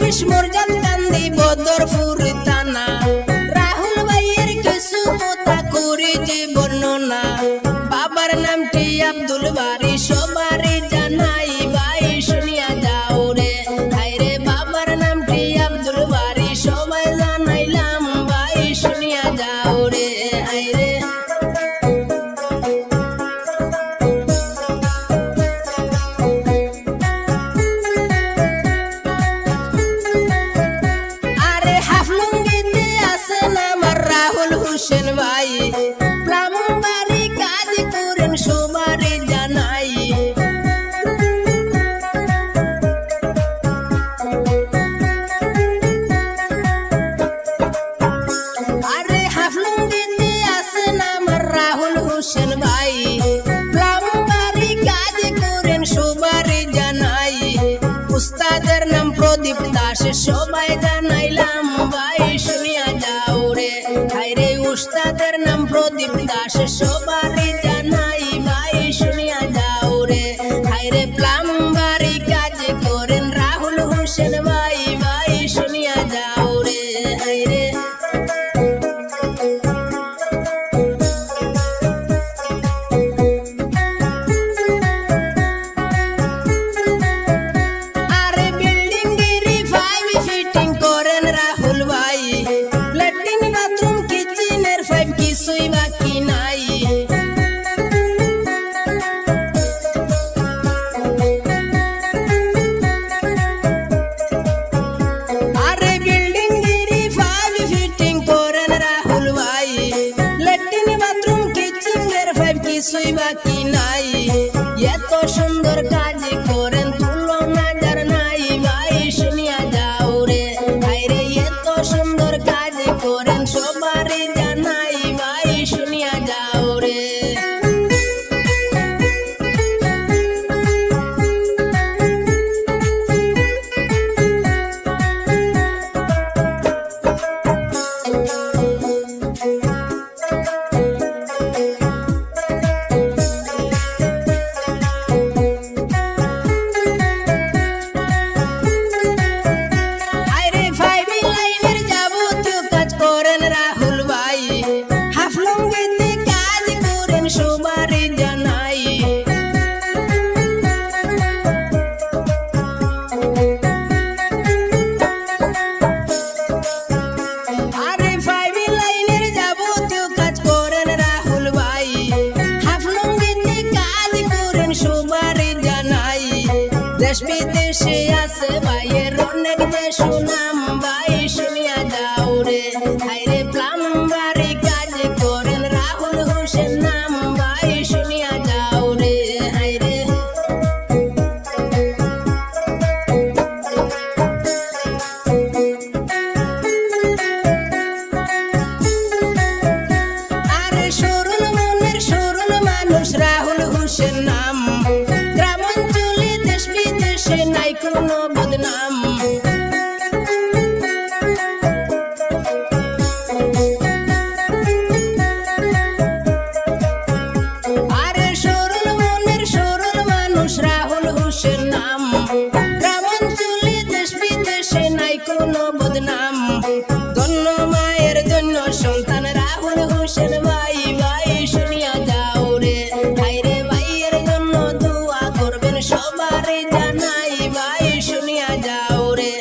police মোরজাত কান্দি বদরপুর থানা রাহুল ভাইয়ের কিছু কথা করে যে বর্ণনা বাবার নামটি আব্দুল বারি সবারই জানাই ভাই শুনিয়া যাও রে হায়রে বাবার নামটি আব্দুল বারি সবাই জানাইলাম ভাই শুনিয়া যাও রে হায়রে হোসেন ভাই ব্রাহ্মণবাড়ি কাজ করেন সবারই জানাই আরে হাফলুঙ্গিতে আছেন আমার রাহুল হোসেন ভাই ব্রাহ্মণবাড়ি কাজ করেন সবারই জানাই উস্তাদের নাম প্রদীপ দাস সবাই জানাইলাম ভাই শুনিয়া যাও রে হায়রে উস্তাদের নাম প্রদীপ দাস সবারই জানাই ভাই শুনিয়া যাও রে হায়রে প্লাম্বারি কাজ করেন রাহুল হোসেন ভাই ভাই শুনিয়া যাও রে হায়রে আরে বিল্ডিং গিরি 5 ফিটিং করেন রাহুল ভাই ল্যাট্রিন বাথরুম কিচেনের 5 কিছুই বাকি নাই আরে বিল্ডিং গিরি 5 ফিটিং করেন রাহুল ভাই ল্যাট্রিন বাথরুম কিচেনের 5 কিছুই বাকি নাই এত সুন্দর কাজ করেন তুলনা যার নাই ভাই শুনিয়া যাও রে হায়রে এত সুন্দর কাজ করেন সবারই জানাই ভাই শুনিয়া যাও রে আরে 5 লাইনের যাবতীয় কাজ করেন রাহুল ভাই হাফলুঙ্গিতে কাজ করেন সবারই জানাই আরে 5 লাইনের যাবতীয় কাজ করেন রাহুল ভাই হাফলুঙ্গিতে কাজ করেন সবারই জানাই দেশ বিদেশে আছে ভাইয়ের অনেক যে সুনাম ভাই শুনিয়া যাও রে হায়রে প্লাম্বারি কাজ করেন রাহুল হোসেন নাম ভাই শুনিয়া যাও রে হায়রে আরে সরল মনের সরল মানুষ রাহুল হোসেন নাম গ্রামাঞ্চলে দেশ বিদেশে নাই কোনো বদনাম আরে সরল মনের সরল মানুষ রাহুল হোসেন নাম গ্রামাঞ্চলে দেশ বিদেশে নাই কোনো বদনাম ধন্য মায়ের জন্য সন্তান রাহুল হোসেন ভাই ভাই শুনিয়া যাও রে হায়রে ভাইয়ের জন্য দোয়া করবেন সবারই জানাই ভাই শুনিয়া যাও রে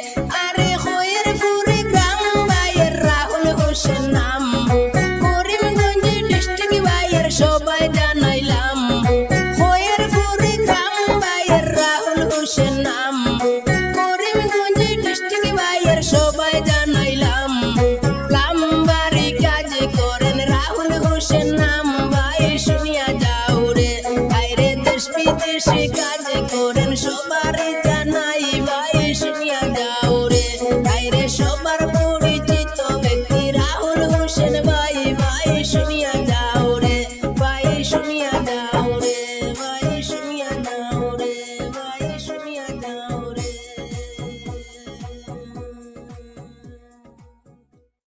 আরে খয়েরপুরে গ্রাম ভাইয়ের রাহুল হোসেন নাম করিমগঞ্জ ডিস্ট্রিক্ট ভাইয়ের সবাই জানাইলাম খয়েরপুরে গ্রাম ভাইয়ের রাহুল হোসেন নাম করিমগঞ্জ ডিস্ট্রিক্ট ভাইয়ের সবাই জানাইলাম প্লাম্বারি কাজ করেন রাহুল হোসেন নাম ভাই শুনিয়া যাও রে হায়রে দেশ বিদেশে কাজ করেন সবারই জানাই ভাই শুনিয়া যাও রে হায়রে সবার পরিচিত ব্যক্তি রাহুল হোসেন ভাই ভাই শুনিয়া